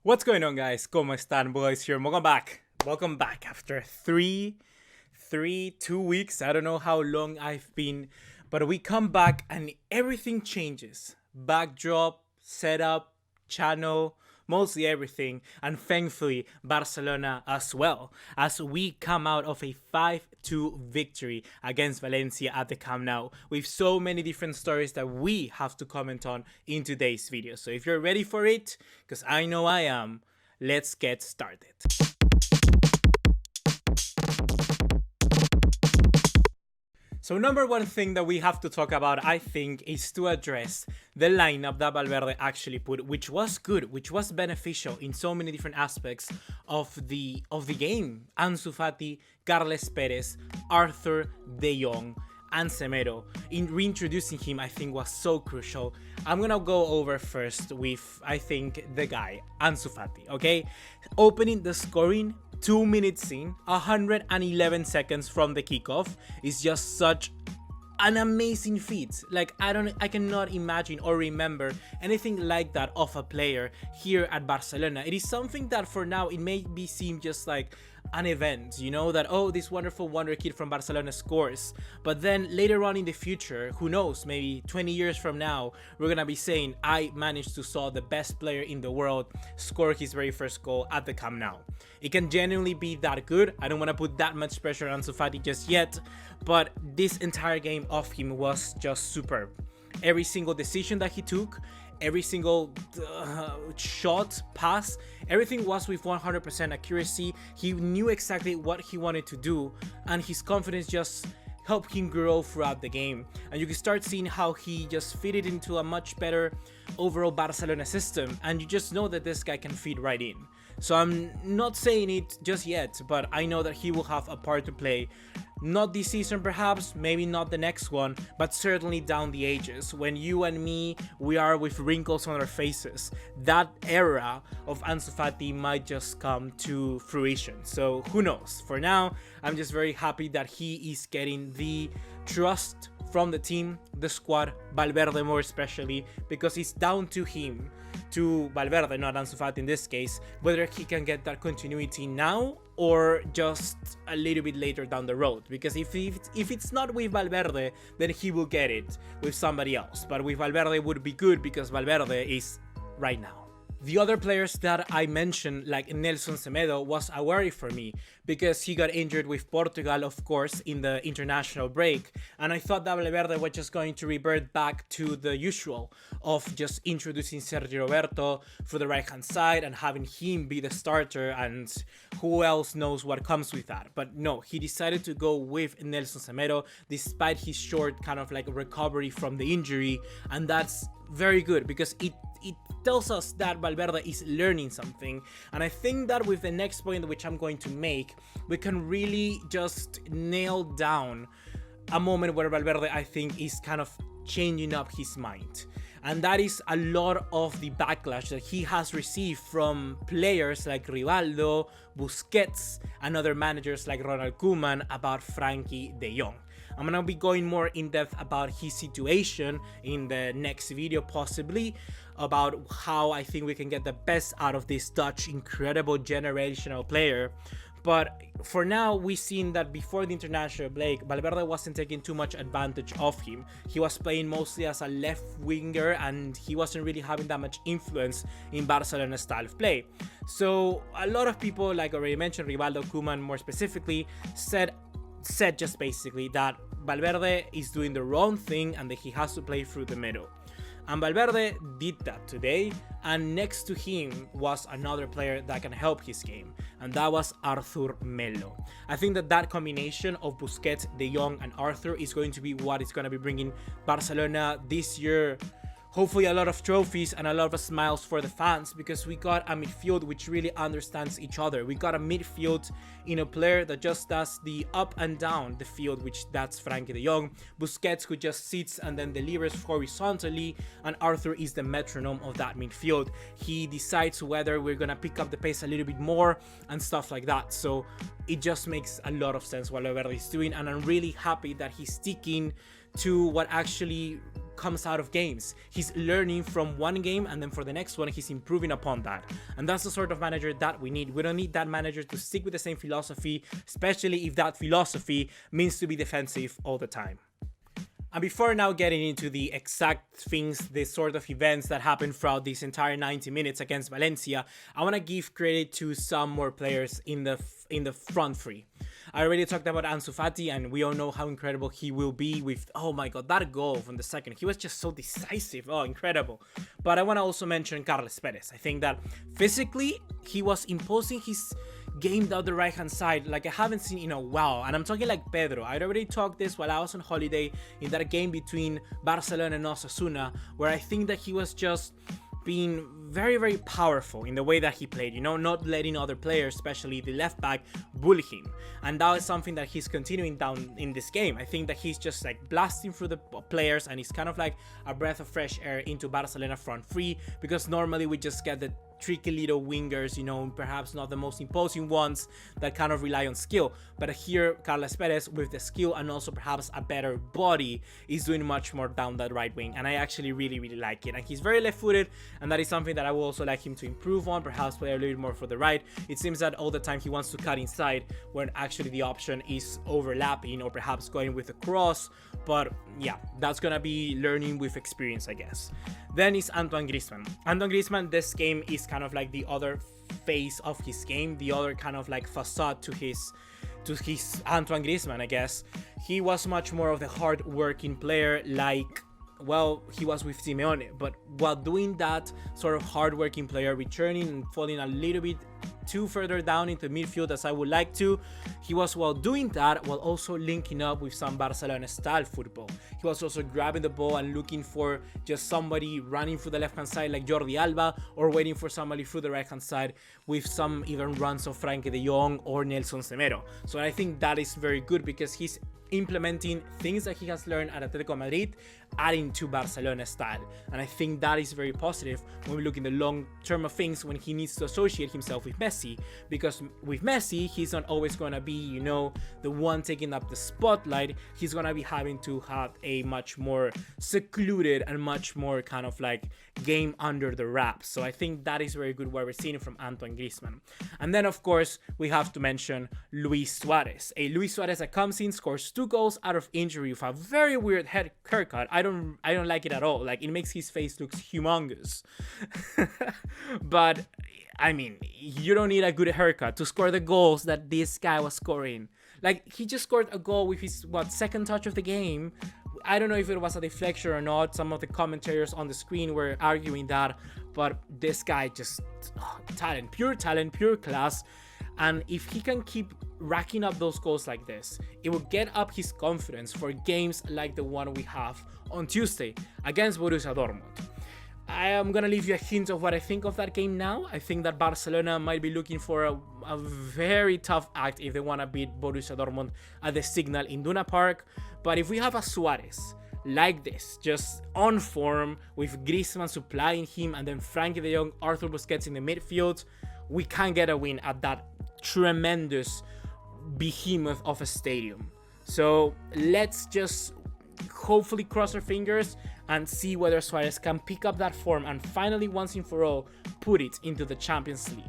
What's going on, guys? ¿Cómo están? BugaLuis here. Welcome back. Welcome back after 2 weeks. I don't know how long I've been, but we come back and everything changes. Backdrop, setup, channel, mostly everything, and thankfully Barcelona as well, as we come out of a 5-2 victory against Valencia at the Camp Nou with so many different stories that we have to comment on in today's video. So if you're ready for it, because I know I am, let's get started. So number one thing that we have to talk about, I think, is to address the lineup that Valverde actually put, which was good, which was beneficial in so many different aspects of the game. ANSU FATI, Carles Perez, Arthur, De Jong, and Semedo. In reintroducing him, I think was so crucial. I'm gonna go over first with, I think, the guy, ANSU FATI, okay? Opening the scoring 2 minutes in, 111 seconds from the kickoff is just such an amazing feat. Like, I cannot imagine or remember anything like that of a player here at Barcelona. It is something that for now it may be seem just like an event, you know, that oh, this wonderful wonder kid from Barcelona scores, but then later on in the future, who knows, maybe 20 years from now, we're gonna be saying I managed to saw the best player in the world score his very first goal at the Camp Nou. It can genuinely be that good. I don't want to put that much pressure on Ansu Fati just yet, but this entire game of him was just superb. Every single decision that he took, every single shot, pass, everything was with 100% accuracy. He knew exactly what he wanted to do, and his confidence just helped him grow throughout the game. And you can start seeing how he just fitted into a much better overall Barcelona system, and you just know that this guy can fit right in. So I'm not saying it just yet, but I know that he will have a part to play. Not this season perhaps, maybe not the next one, but certainly down the ages. When you and me, we are with wrinkles on our faces, that era of Ansu Fati might just come to fruition. So who knows? For now, I'm just very happy that he is getting the trust from the team, the squad, Valverde more especially, because it's down to him, to Valverde, not Ansu Fati in this case, whether he can get that continuity now or just a little bit later down the road. Because if it's not with Valverde, then he will get it with somebody else. But with Valverde it would be good because Valverde is right now. The other players that I mentioned, like Nelson Semedo, was a worry for me because he got injured with Portugal, of course, in the international break. And I thought that Valverde was just going to revert back to the usual of just introducing Sergio Roberto for the right-hand side and having him be the starter, and who else knows what comes with that. But no, he decided to go with Nelson Semedo despite his short kind of like recovery from the injury. And that's very good because it tells us that Valverde is learning something. And I think that with the next point which I'm going to make, we can really just nail down a moment where Valverde, I think, is kind of changing up his mind. And that is a lot of the backlash that he has received from players like Rivaldo, Busquets, and other managers like Ronald Koeman about Frankie de Jong. I'm gonna be going more in depth about his situation in the next video, possibly, about how I think we can get the best out of this Dutch incredible generational player. But for now, we've seen that before the international break, Valverde wasn't taking too much advantage of him. He was playing mostly as a left winger and he wasn't really having that much influence in Barcelona's style of play. So a lot of people, like I already mentioned, Rivaldo, Koeman more specifically, said just basically that Valverde is doing the wrong thing and that he has to play through the middle. And Valverde did that today, and next to him was another player that can help his game, and that was Arthur Melo. I think that combination of Busquets, De Jong, and Arthur is going to be what is going to be bringing Barcelona this year hopefully a lot of trophies and a lot of smiles for the fans, because we got a midfield which really understands each other. We got a midfield in a player that just does the up and down the field, which that's Frankie de Jong, Busquets who just sits and then delivers horizontally, and Arthur is the metronome of that midfield. He decides whether we're gonna pick up the pace a little bit more and stuff like that. So it just makes a lot of sense what Valverde is doing, and I'm really happy that he's sticking to what actually comes out of games. He's learning from one game, and then for the next one he's improving upon that. And that's the sort of manager that we need. We don't need that manager to stick with the same philosophy, especially if that philosophy means to be defensive all the time. And before now getting into the exact things, the sort of events that happened throughout this entire 90 minutes against Valencia, I want to give credit to some more players in the front three. I already talked about ANSU FATI, and we all know how incredible he will be with, oh my god, that goal from the second. He was just so decisive. Oh, incredible. But I want to also mention Carles Perez. I think that physically, he was imposing his game down the right hand side like I haven't seen in a while, and I'm talking like Pedro. I'd already talked this while I was on holiday in that game between Barcelona and Osasuna, where I think that he was just being very, very powerful in the way that he played, you know, not letting other players, especially the left back, bully him. And that is something that he's continuing down in this game. I think that he's just like blasting through the players, and he's kind of like a breath of fresh air into Barcelona front three, because normally we just get the tricky little wingers, you know, perhaps not the most imposing ones that kind of rely on skill. But here, Carles Perez, with the skill and also perhaps a better body, is doing much more down that right wing, and I actually really, really like it. And he's very left-footed, and that is something that I would also like him to improve on, perhaps play a little bit more for the right. It seems that all the time he wants to cut inside when actually the option is overlapping or perhaps going with a cross. But yeah, that's gonna be learning with experience, I guess. Then is Antoine Griezmann. Antoine Griezmann, this game is kind of like the other face of his game, the other kind of like facade to his Antoine Griezmann, I guess. He was much more of the hard-working player, like, well, he was with Simeone, but while doing that sort of hard-working player, returning and falling a little bit too further down into midfield as I would like to, he was, while doing that, while also linking up with some Barcelona style football. He was also grabbing the ball and looking for just somebody running through the left hand side like Jordi Alba, or waiting for somebody through the right hand side with some even runs of Frenkie de Jong or Nelson Semedo. So I think that is very good, because he's implementing things that he has learned at Atletico Madrid, adding to Barcelona style. And I think that is very positive when we look in the long term of things, when he needs to associate himself with Messi, because with Messi, he's not always going to be, you know, the one taking up the spotlight. He's going to be having to have a much more secluded and much more kind of like game under the wraps. So I think that is very good what we're seeing from Antoine Griezmann. And then of course we have to mention Luis Suarez. A Luis Suarez that comes in, scores 2 goals out of injury with a very weird haircut. I don't like it at all. Like, it makes his face look humongous. But I mean, you don't need a good haircut to score the goals that this guy was scoring. Like, he just scored a goal with his second touch of the game. I don't know if it was a deflection or not. Some of the commentators on the screen were arguing that, but this guy just talent, pure class. And if he can keep racking up those goals like this, it will get up his confidence for games like the one we have on Tuesday against Borussia Dortmund. I am going to leave you a hint of what I think of that game now. I think that Barcelona might be looking for a very tough act if they want to beat Borussia Dortmund at the Signal Iduna Park. But if we have a Suarez like this, just on form, with Griezmann supplying him, and then Frenkie de Jong, Arthur Busquets in the midfield, we can get a win at that tremendous behemoth of a stadium. So let's just hopefully cross our fingers and see whether Suarez can pick up that form and finally, once and for all, put it into the Champions League.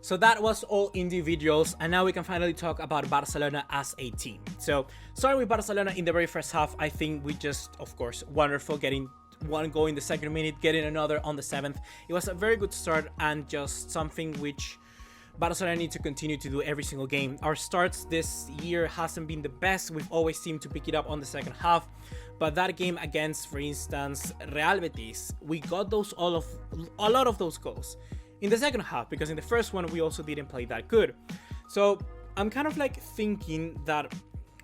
So that was all individuals, and now we can finally talk about Barcelona as a team. So starting with Barcelona in the very first half, I think we just, of course, wonderful, getting one goal in the second minute, getting another on the 7th. It was a very good start, and just something which Barcelona need to continue to do every single game. Our starts this year hasn't been the best. We've always seemed to pick it up on the second half, but that game against, for instance, Real Betis, we got a lot of those goals in the second half, because in the first one we also didn't play that good. So I'm kind of like thinking that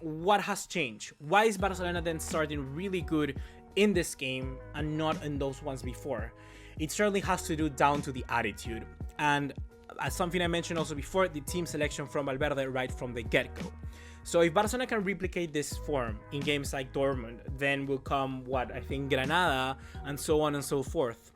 what has changed? Why is Barcelona then starting really good in this game and not in those ones before? It certainly has to do down to the attitude, and as something I mentioned also before, the team selection from Valverde right from the get-go. So if Barcelona can replicate this form in games like Dortmund, then will come I think Granada, and so on and so forth.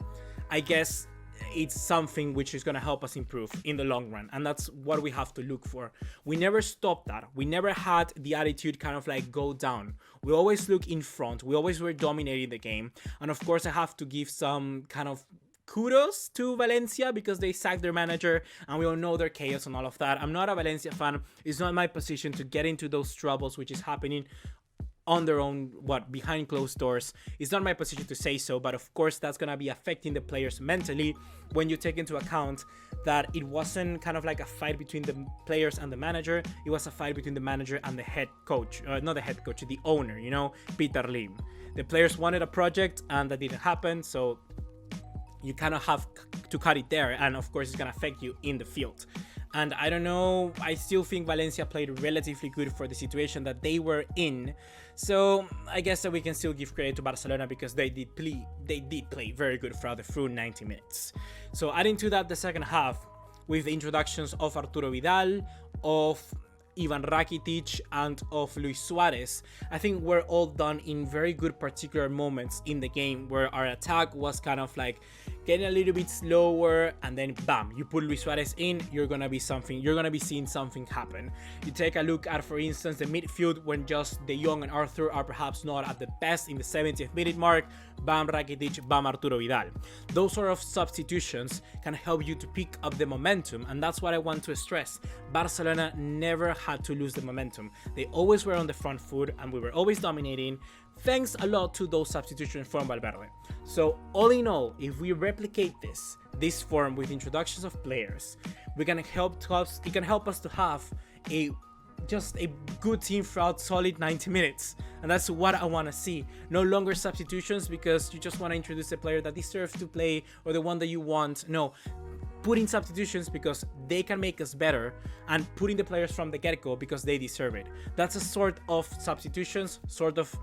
I guess it's something which is going to help us improve in the long run, and that's what we have to look for. We never stopped that. We never had the attitude kind of like go down. We always look in front. We always were dominating the game. And of course I have to give some kind of kudos to Valencia because they sacked their manager and we all know their chaos and all of that. I'm not a Valencia fan. It's not my position to get into those troubles which is happening on their own, behind closed doors. It's not my position to say so, but of course that's gonna be affecting the players mentally when you take into account that it wasn't kind of like a fight between the players and the manager. It was a fight between the manager and the head coach, not the head coach, the owner, you know, Peter Lim. The players wanted a project and that didn't happen, so you kind of have to cut it there, and of course it's gonna affect you in the field. And I don't know, I still think Valencia played relatively good for the situation that they were in. So I guess that we can still give credit to Barcelona because they did play very good throughout the full 90 minutes. So adding to that the second half with the introductions of Arturo Vidal, of Ivan Rakitic and of Luis Suarez, I think we're all done in very good particular moments in the game where our attack was kind of like getting a little bit slower, and then bam, you put Luis Suarez in, you're gonna be seeing something happen. You take a look at, for instance, the midfield when just De Jong and Arthur are perhaps not at the best in the 70th minute mark, bam Rakitic, bam Arturo Vidal. Those sort of substitutions can help you to pick up the momentum, and that's what I want to stress. Barcelona never had to lose the momentum. They always were on the front foot and we were always dominating, thanks a lot to those substitutions from Valverde. So all in all, if we replicate this form with introductions of players, it can help us to have just a good team throughout solid 90 minutes. And that's what I want to see. No longer substitutions because you just want to introduce a player that deserves to play or the one that you want. No, putting substitutions because they can make us better, and putting the players from the get-go because they deserve it. That's a sort of substitutions, sort of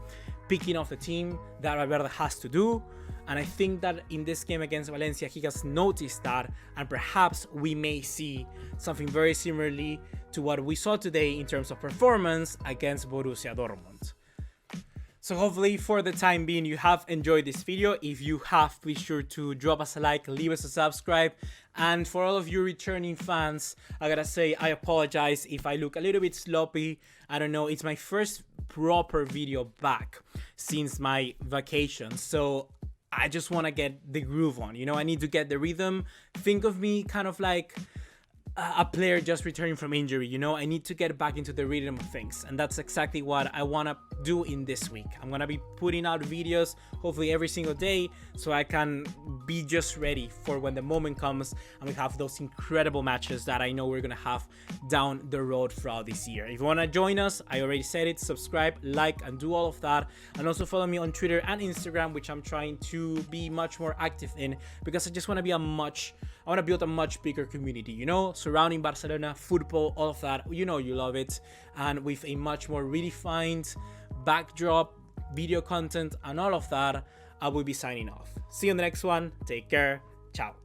picking off the team that Valverde has to do. And I think that in this game against Valencia, he has noticed that, and perhaps we may see something very similarly to what we saw today in terms of performance against Borussia Dortmund. So hopefully for the time being you have enjoyed this video. If you have, be sure to drop us a like, leave us a subscribe. And for all of you returning fans, I gotta say I apologize if I look a little bit sloppy. I don't know, it's my first proper video back since my vacation, so I just want to get the groove on, you know, I need to get the rhythm. Think of me kind of like a player just returning from injury, you know. I need to get back into the rhythm of things, and that's exactly what I want to do in this week. I'm gonna be putting out videos hopefully every single day so I can be just ready for when the moment comes and we have those incredible matches that I know we're gonna have down the road throughout this year. If you want to join us, I already said it, subscribe, like, and do all of that. And also follow me on Twitter and Instagram, which I'm trying to be much more active in because I just want to be I want to build a much bigger community, you know, surrounding Barcelona, football, all of that. You know you love it. And with a much more redefined backdrop, video content, and all of that, I will be signing off. See you in the next one. Take care. Ciao.